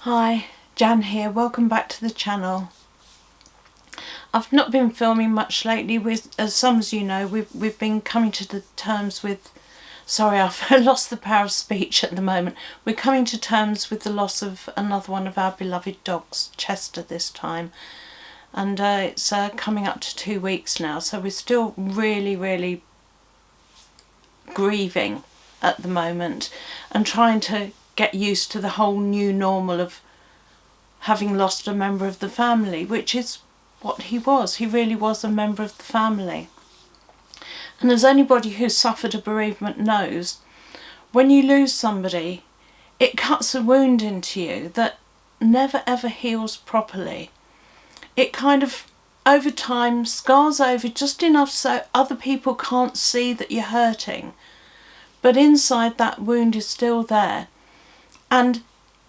Hi, Jan here. Welcome back to the channel. I've not been filming much lately. As some of you know, we've been coming to the terms with. Sorry, I've lost the power of speech at the moment. We're coming to terms with the loss of another one of our beloved dogs, Chester, this time, and it's coming up to 2 weeks now. So we're still really grieving at the moment, and trying to get used to the whole new normal of having lost a member of the family, which is what he was. He really was a member of the family. And as anybody who's suffered a bereavement knows, when you lose somebody, it cuts a wound into you that never ever heals properly. It kind of, over time, scars over just enough so other people can't see that you're hurting. But inside, that wound is still there. And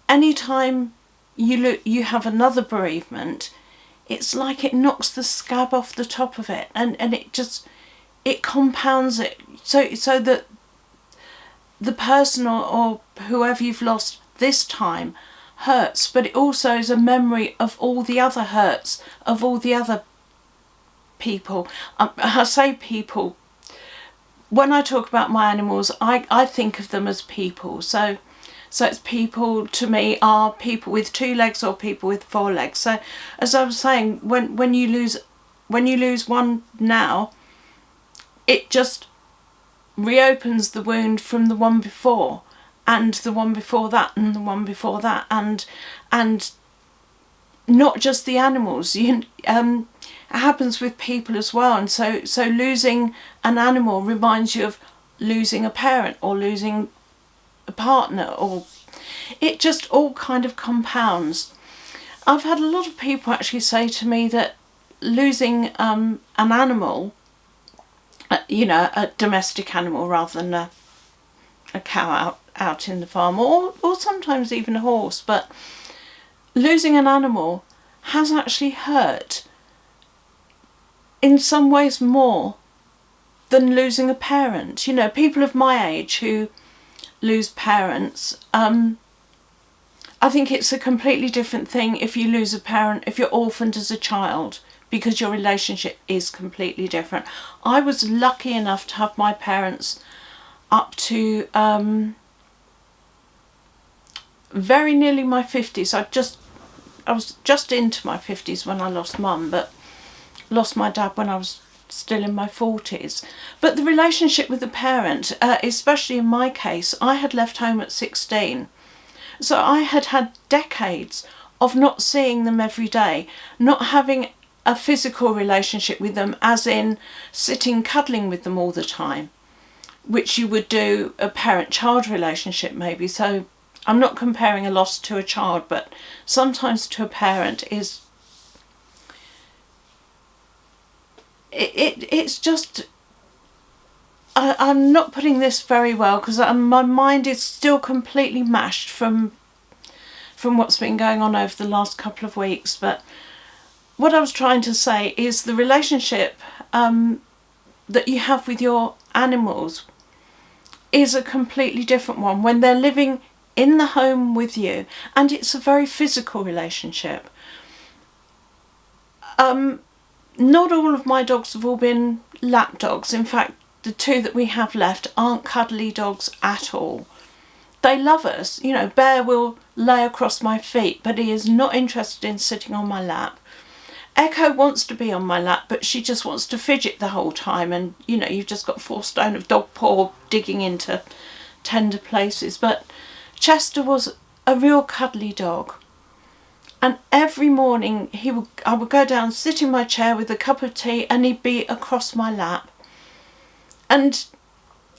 anytime you have another bereavement, it's like it knocks the scab off the top of it, and it compounds it, so that the person or whoever you've lost this time hurts, but it also is a memory of all the other hurts of all the other people. I say people, when I talk about my animals, I think of them as people. So it's people, to me, are people with 2 legs or people with 4 legs. So as I was saying, when you lose one now, it just reopens the wound from the one before, and the one before that, and the one before that, and not just the animals. It happens with people as well. And so losing an animal reminds you of losing a parent or losing a partner, or it just all kind of compounds. I've had a lot of people actually say to me that losing an animal, a domestic animal rather than a cow out in the farm, or sometimes even a horse, but losing an animal has actually hurt in some ways more than losing a parent. People of my age who lose parents, I think it's a completely different thing if you lose a parent, if you're orphaned as a child, because your relationship is completely different. I was lucky enough to have my parents up to very nearly my 50s. I was just into my 50s when I lost Mum, but lost my dad when I was still in my 40s. But the relationship with the parent, especially in my case, I had left home at 16. So I had decades of not seeing them every day, not having a physical relationship with them, as in sitting cuddling with them all the time, which you would do a parent-child relationship maybe. So I'm not comparing a loss to a child, but sometimes to a parent is... It's just, I'm not putting this very well because my mind is still completely mashed from what's been going on over the last couple of weeks. But what I was trying to say is the relationship that you have with your animals is a completely different one when they're living in the home with you, and it's a very physical relationship. Not all of my dogs have all been lap dogs. In fact, the 2 that we have left aren't cuddly dogs at all. They love us. Bear will lay across my feet, but he is not interested in sitting on my lap. Echo wants to be on my lap, but she just wants to fidget the whole time, and you've just got 4 stone of dog paw digging into tender places. But Chester was a real cuddly dog. And every morning I would go down, sit in my chair with a cup of tea, and he'd be across my lap. And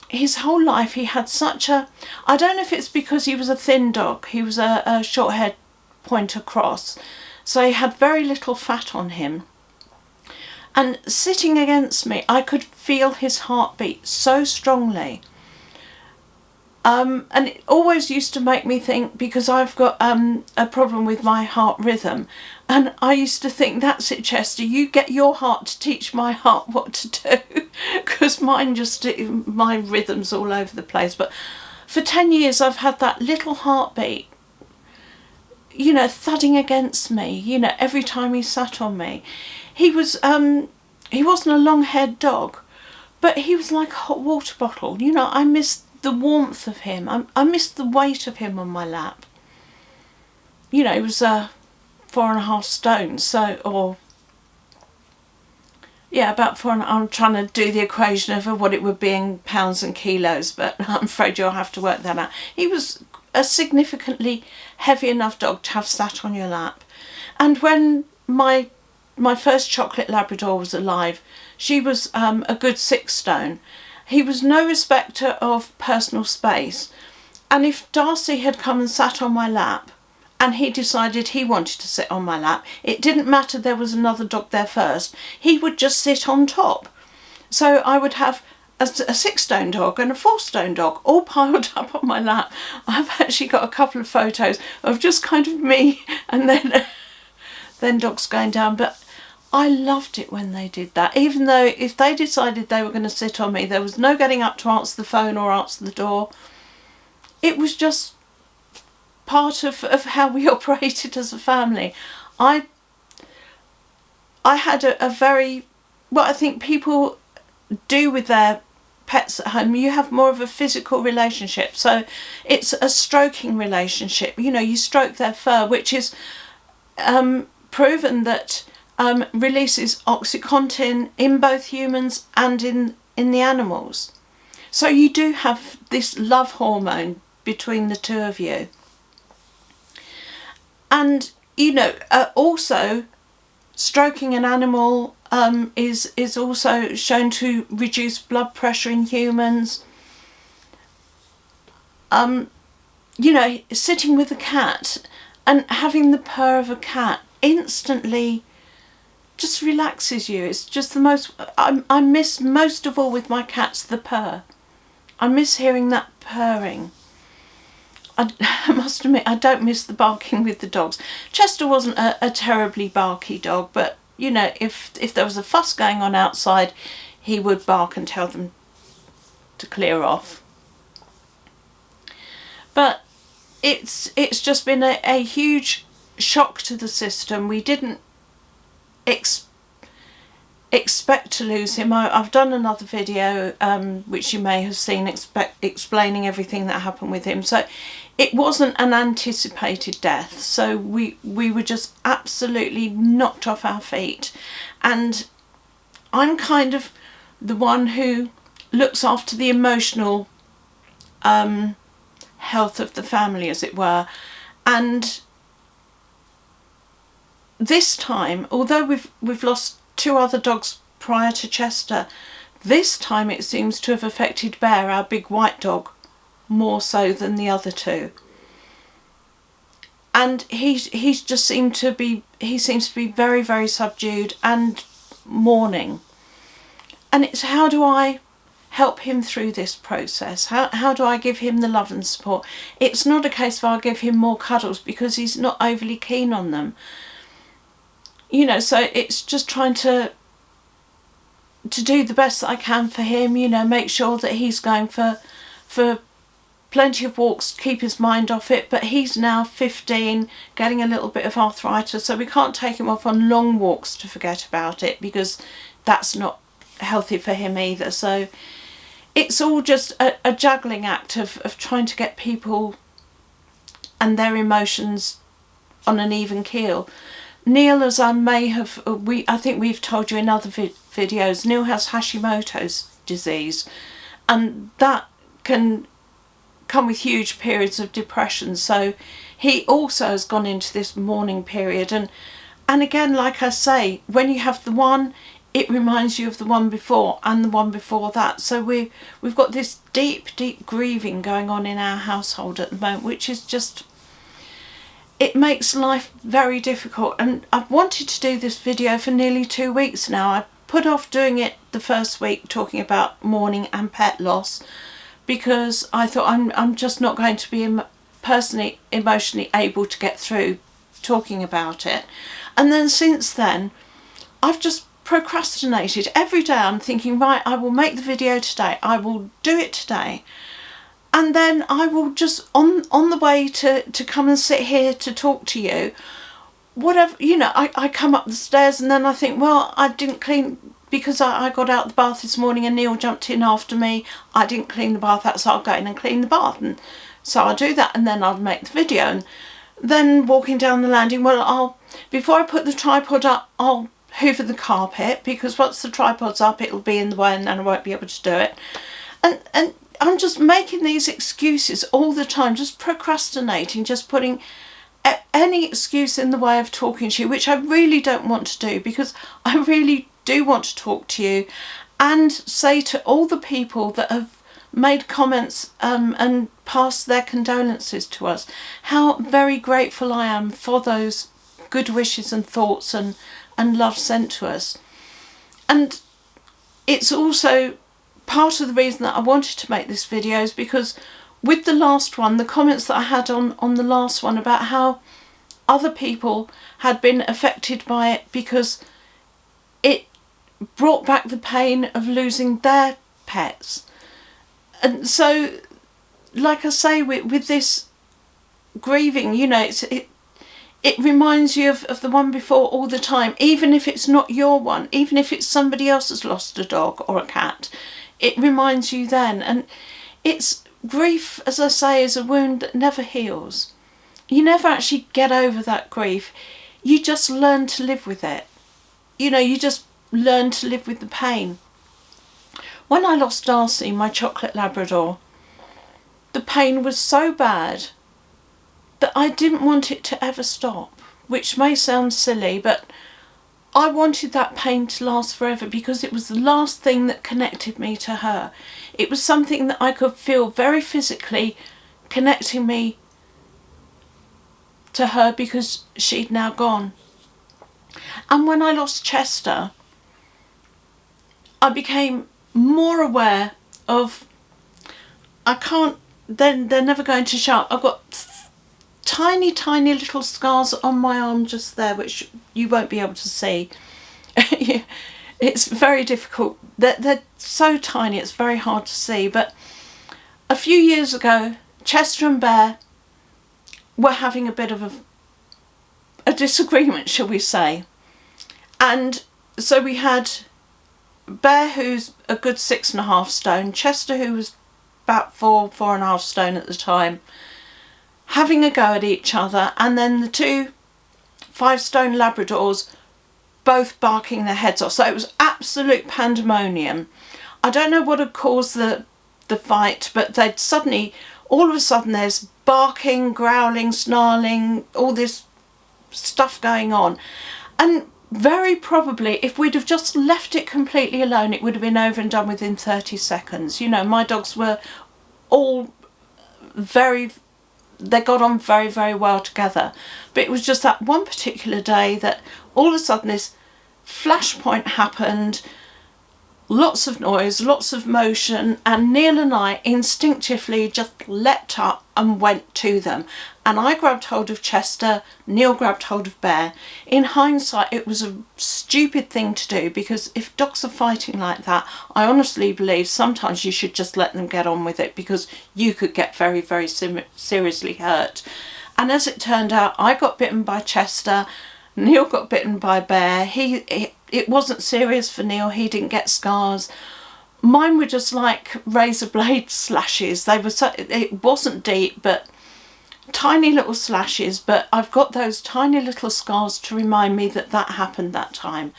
his whole life he had such a... I don't know if it's because he was a thin dog. He was a short-haired pointer cross. So he had very little fat on him. And sitting against me, I could feel his heartbeat so strongly. And it always used to make me think, because I've got a problem with my heart rhythm, and I used to think, that's it, Chester, you get your heart to teach my heart what to do, because my rhythm's all over the place. But for 10 years I've had that little heartbeat you know, thudding against me, you know, every time he sat on me. He wasn't a long-haired dog, but he was like a hot water bottle. You know, I missed the warmth of him. I missed the weight of him on my lap. You know, he was 4.5 stone, so, or yeah, about 4. I'm trying to do the equation of what it would be in pounds and kilos, but I'm afraid you'll have to work that out. He was a significantly heavy enough dog to have sat on your lap. And when my first chocolate Labrador was alive, she was a good 6 stone. He was no respecter of personal space. And if Darcy had come and sat on my lap, and he decided he wanted to sit on my lap, it didn't matter there was another dog there first, he would just sit on top. So I would have a 6 stone dog and a 4 stone dog all piled up on my lap. I've actually got a couple of photos of just kind of me and then dogs going down, but I loved it when they did that. Even though if they decided they were going to sit on me, there was no getting up to answer the phone or answer the door. It was just part of how we operated as a family. I had a very, what I think people do with their pets at home, you have more of a physical relationship. So it's a stroking relationship. You know, you stroke their fur, which is proven that releases OxyContin in both humans and in the animals. So you do have this love hormone between the two of you. And, you know, also stroking an animal is also shown to reduce blood pressure in humans. You know, sitting with a cat and having the purr of a cat instantly just relaxes you. It's just the most, I miss most of all with my cats the purr. I miss hearing that purring. I must admit, I don't miss the barking with the dogs. Chester wasn't a terribly barky dog, but, you know, if there was a fuss going on outside, he would bark and tell them to clear off. But it's just been a huge shock to the system. We didn't expect to lose him. I've done another video which you may have seen explaining everything that happened with him. So it wasn't an anticipated death. So we were just absolutely knocked off our feet. And I'm kind of the one who looks after the emotional health of the family, as it were. And this time, although we've lost 2 other dogs prior to Chester, this time it seems to have affected Bear, our big white dog, more so than the other 2. And he's just seems to be very, very subdued and mourning. And it's, how do I help him through this process? How do I give him the love and support? It's not a case of I'll give him more cuddles, because he's not overly keen on them. You know, so it's just trying to do the best that I can for him, you know, make sure that he's going for plenty of walks to keep his mind off it. But he's now 15, getting a little bit of arthritis, so we can't take him off on long walks to forget about it, because that's not healthy for him either. So it's all just a juggling act of trying to get people and their emotions on an even keel. Neil, as I may have, I think we've told you in other videos, Neil has Hashimoto's disease, and that can come with huge periods of depression. So he also has gone into this mourning period, and again, like I say, when you have the one, it reminds you of the one before and the one before that. So we've got this deep grieving going on in our household at the moment, which is just, it makes life very difficult. And I've wanted to do this video for nearly 2 weeks now. I put off doing it the first week, talking about mourning and pet loss, because I thought I'm just not going to be personally emotionally able to get through talking about it. And then since then, I've just procrastinated. Every day I'm thinking, right, I will make the video today, I will do it today. And then I will just, on the way to come and sit here to talk to you, whatever, you know, I come up the stairs and then I think, well, I didn't clean, because I got out the bath this morning and Neil jumped in after me. I didn't clean the bath out, so I'll go in and clean the bath. And so I'll do that and then I'll make the video. And then walking down the landing, well, before I put the tripod up, I'll hoover the carpet, because once the tripod's up, it'll be in the way and then I won't be able to do it. And I'm just making these excuses all the time, just procrastinating, just putting any excuse in the way of talking to you, which I really don't want to do, because I really do want to talk to you and say to all the people that have made comments and passed their condolences to us how very grateful I am for those good wishes and thoughts and love sent to us. And it's also part of the reason that I wanted to make this video, is because with the last one, the comments that I had on the last one about how other people had been affected by it because it brought back the pain of losing their pets. And so, like I say, with this grieving, you know, it reminds you of the one before all the time, even if it's not your one, even if it's somebody else has lost a dog or a cat, it reminds you then. And it's grief, as I say, is a wound that never heals. You never actually get over that grief. You just learn to live with it. You know, you just learn to live with the pain. When I lost Darcy, my chocolate Labrador, the pain was so bad that I didn't want it to ever stop, which may sound silly, but I wanted that pain to last forever, because it was the last thing that connected me to her. It was something that I could feel very physically connecting me to her, because she'd now gone. And when I lost Chester, I became more aware of, they're never going to show up. I've got tiny little scars on my arm just there, which you won't be able to see. It's very difficult. They're so tiny, it's very hard to see. But a few years ago, Chester and Bear were having a bit of a disagreement, shall we say. And so we had Bear, who's a good 6.5 stone, Chester, who was about 4.5 stone at the time, having a go at each other, and then the 2 5-stone Labradors both barking their heads off. So it was absolute pandemonium. I don't know what had caused the fight, but they'd suddenly, all of a sudden, there's barking, growling, snarling, all this stuff going on. And very probably, if we'd have just left it completely alone, it would have been over and done within 30 seconds. You know, my dogs were all they got on very well together. But it was just that one particular day that all of a sudden this flashpoint happened, lots of noise, lots of motion, and Neil and I instinctively just leapt up and went to them. And I grabbed hold of Chester, Neil grabbed hold of Bear. In hindsight, it was a stupid thing to do, because if dogs are fighting like that, I honestly believe sometimes you should just let them get on with it, because you could get very seriously hurt. And as it turned out, I got bitten by Chester, Neil got bitten by Bear. It wasn't serious for Neil, he didn't get scars. Mine were just like razor blade slashes. It wasn't deep, but tiny little slashes, but I've got those tiny little scars to remind me that happened that time.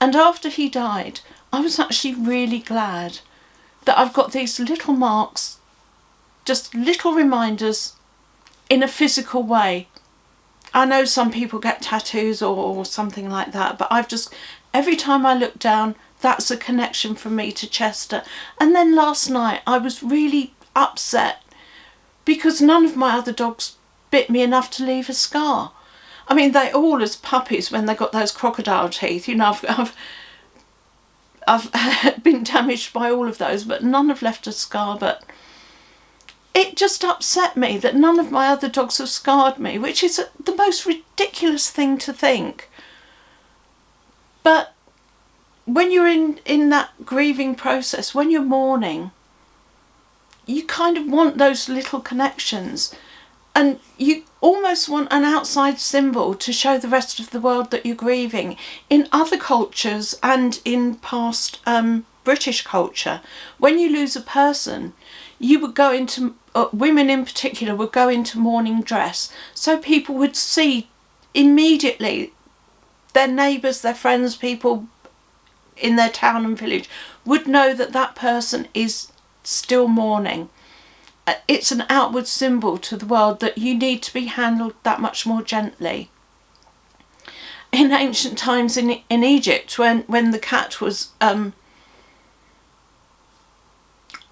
And after he died, I was actually really glad that I've got these little marks, just little reminders in a physical way. I know some people get tattoos or something like that, but I've just, every time I look down, that's a connection from me to Chester. And then last night I was really upset because none of my other dogs bit me enough to leave a scar. I mean, they all, as puppies, when they got those crocodile teeth, you know, I've been damaged by all of those, but none have left a scar. But it just upset me that none of my other dogs have scarred me, which is the most ridiculous thing to think. But when you're in that grieving process, when you're mourning, you kind of want those little connections, and you almost want an outside symbol to show the rest of the world that you're grieving. In other cultures and in past British culture, when you lose a person, you would go into, women in particular would go into mourning dress, so people would see immediately, their neighbours, their friends, people in their town and village would know that that person is still mourning. It's an outward symbol to the world that you need to be handled that much more gently. In ancient times in Egypt, when the cat was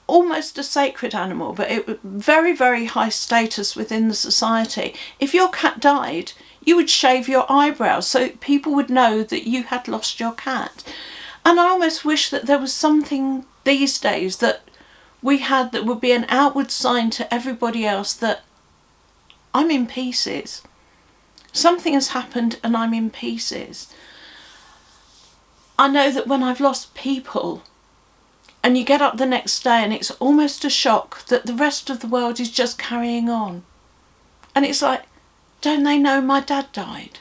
almost a sacred animal, but it was very, very high status within the society. If your cat died, you would shave your eyebrows so people would know that you had lost your cat. And I almost wish that there was something these days that we had that would be an outward sign to everybody else that I'm in pieces. Something has happened and I'm in pieces. I know that when I've lost people, and you get up the next day and it's almost a shock that the rest of the world is just carrying on. And it's like, don't they know my dad died?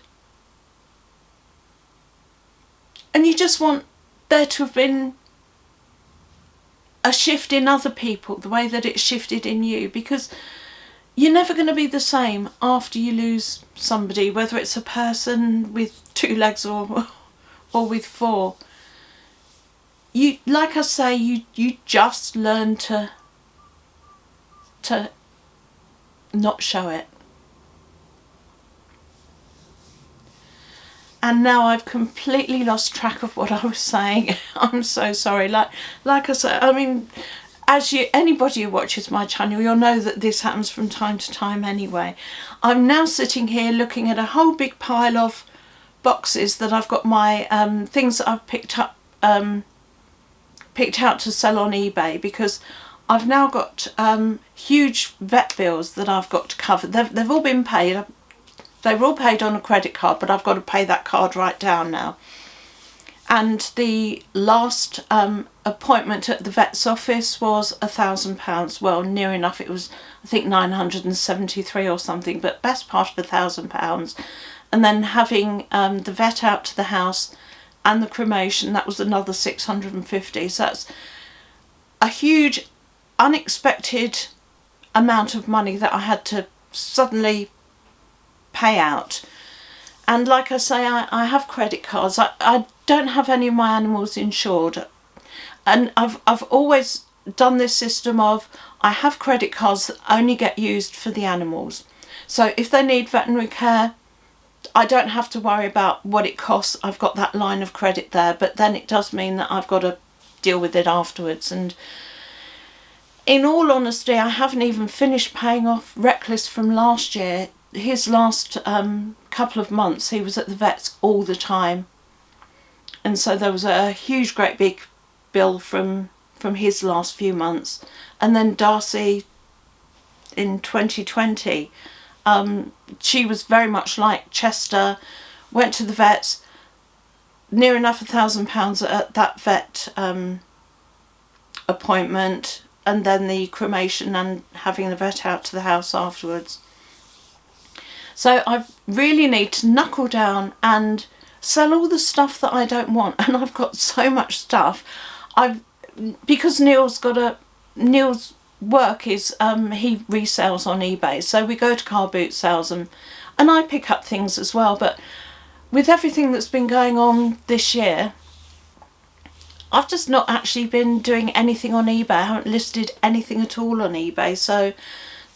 And you just want there to have been a shift in other people, the way that it shifted in you, because you're never going to be the same after you lose somebody, whether it's a person with 2 legs or with 4. You, like I say, you just learn to not show it. And now I've completely lost track of what I was saying. I'm so sorry. Like I said, I mean, anybody who watches my channel, you'll know that this happens from time to time anyway. I'm now sitting here looking at a whole big pile of boxes that I've got my things that I've picked out to sell on eBay, because I've now got huge vet bills that I've got to cover. They've all been paid. They were all paid on a credit card, but I've got to pay that card right down now. And the last appointment at the vet's office was £1,000. Well, near enough. It was, I think, 973 or something, but best part of £1,000. And then having the vet out to the house and the cremation, that was another 650. So that's a huge, unexpected amount of money that I had to suddenly pay out. And like I say, I have credit cards. I don't have any of my animals insured, and I've always done this system of, I have credit cards that only get used for the animals. So if they need veterinary care, I don't have to worry about what it costs. I've got that line of credit there, but then it does mean that I've got to deal with it afterwards. And in all honesty, I haven't even finished paying off Reckless from last year. His last couple of months he was at the vet's all the time, and so there was a huge great big bill from his last few months. And then Darcy in 2020, she was very much like Chester, went to the vets, near enough £1,000 at that vet appointment, and then the cremation and having the vet out to the house afterwards. So I really need to knuckle down and sell all the stuff that I don't want. And I've got so much stuff. Because Neil's work is, he resells on eBay. So we go to car boot sales and I pick up things as well. But with everything that's been going on this year, I've just not actually been doing anything on eBay. I haven't listed anything at all on eBay. So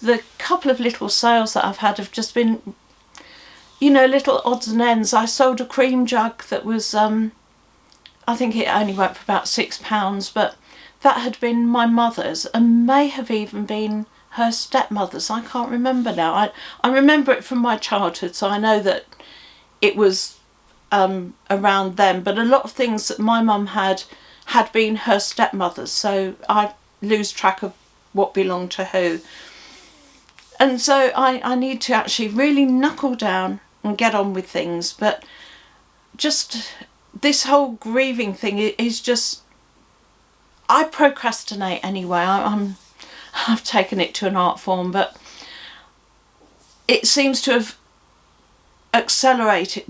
the couple of little sales that I've had have just been, you know, little odds and ends. I sold a cream jug that was, I think it only went for about £6, but that had been my mother's and may have even been her stepmother's. I can't remember now. I remember it from my childhood, so I know that it was around then. But a lot of things that my mum had been her stepmother's, so I lose track of what belonged to who. And so I need to actually really knuckle down and get on with things. But just this whole grieving thing is just, I procrastinate anyway. I'm I've taken it to an art form, but it seems to have accentuated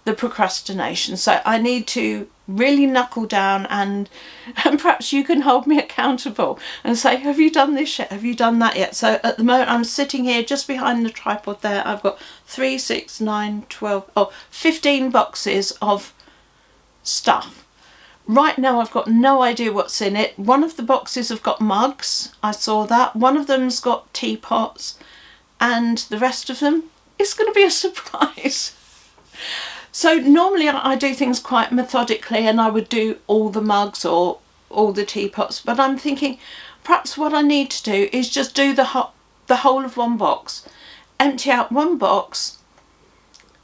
the procrastination. So I need to really knuckle down, and perhaps you can hold me accountable and say, have you done this yet? Have you done that yet? So at the moment I'm sitting here just behind the tripod there. I've got 3, 6, 9, 12, 15 boxes of stuff. Right now I've got no idea what's in it. One of the boxes have got mugs, I saw that. One of them's got teapots, and the rest of them is going to be a surprise. So normally I do things quite methodically, and I would do all the mugs or all the teapots, but I'm thinking perhaps what I need to do is just do the whole of one box. Empty out one box,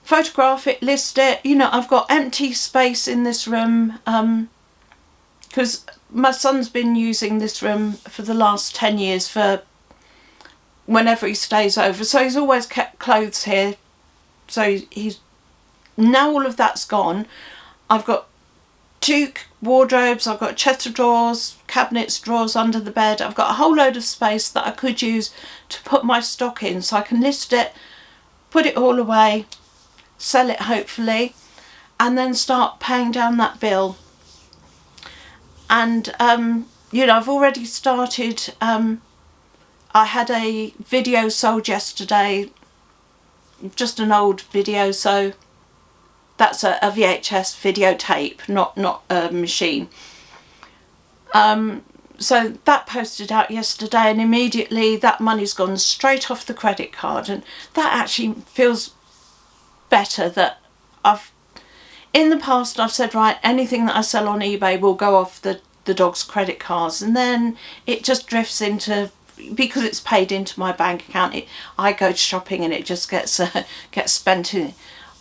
photograph it, list it. You know, I've got empty space in this room because my son's been using this room for the last 10 years for whenever he stays over. So he's always kept clothes here. So he's now all of that's gone. I've got 2 wardrobes, I've got a chest of drawers, cabinets, drawers under the bed. I've got a whole load of space that I could use to put my stock in, so I can list it, put it all away, sell it hopefully, and then start paying down that bill. And you know, I've already started. I had a video sold yesterday, just an old video, so that's a VHS videotape, not a machine. So that posted out yesterday, and immediately that money's gone straight off the credit card, and that actually feels better. That in the past I've said, right, anything that I sell on eBay will go off the dog's credit cards, and then it just drifts into, because it's paid into my bank account, I go shopping and it just gets spent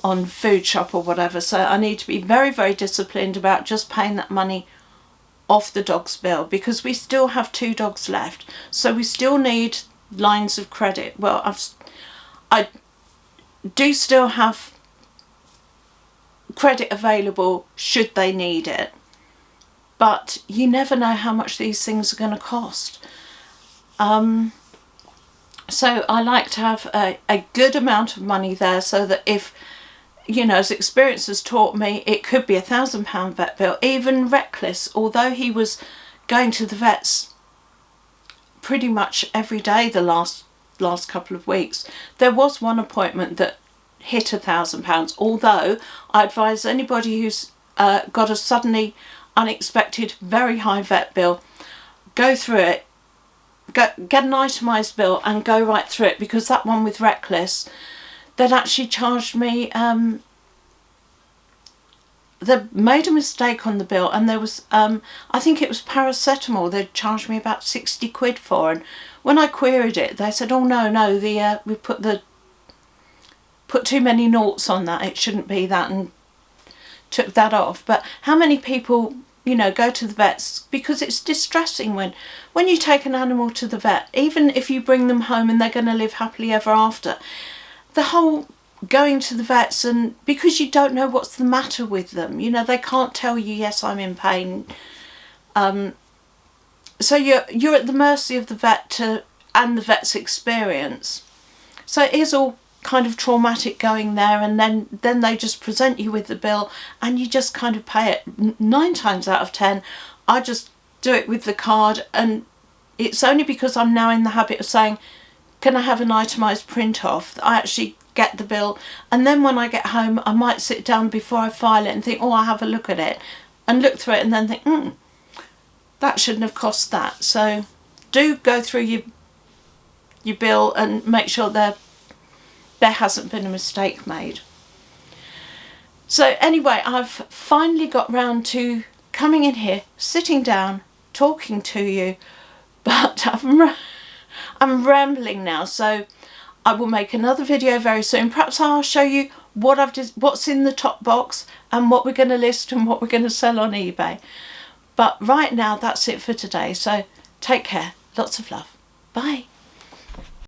on food shop or whatever. So I need to be very, very disciplined about just paying that money off the dog's bill, because we still have 2 dogs left, so we still need lines of credit. Well, I do still have credit available should they need it, but you never know how much these things are going to cost. So I like to have a good amount of money there, so that if, you know, as experience has taught me, it could be £1,000 vet bill. Even Reckless, although he was going to the vets pretty much every day the last couple of weeks, there was one appointment that hit £1,000. Although I advise anybody who's got a suddenly unexpected very high vet bill, go through it, get an itemised bill and go right through it, because that one with Reckless, they'd actually charged me, they made a mistake on the bill, and there was, I think it was paracetamol they'd charged me about 60 quid for, and when I queried it, they said, oh no, we put too many noughts on that, it shouldn't be that, and took that off. But how many people, you know, go to the vets because it's distressing when you take an animal to the vet, even if you bring them home and they're going to live happily ever after, the whole going to the vets, and because you don't know what's the matter with them, you know, they can't tell you, yes, I'm in pain, so you're at the mercy of the vet and the vet's experience. So it is all kind of traumatic going there, and then they just present you with the bill and you just kind of pay it. 9 times out of 10 I just do it with the card, and it's only because I'm now in the habit of saying, can I have an itemised print off, that I actually get the bill. And then when I get home, I might sit down before I file it and think, oh, I'll have a look at it, and look through it and then think, that shouldn't have cost that. So do go through your bill and make sure there hasn't been a mistake made. So anyway, I've finally got round to coming in here, sitting down, talking to you, but I'm rambling now, so I will make another video very soon. Perhaps I'll show you what's in the top box and what we're going to list and what we're going to sell on eBay. But right now, that's it for today. So take care. Lots of love. Bye.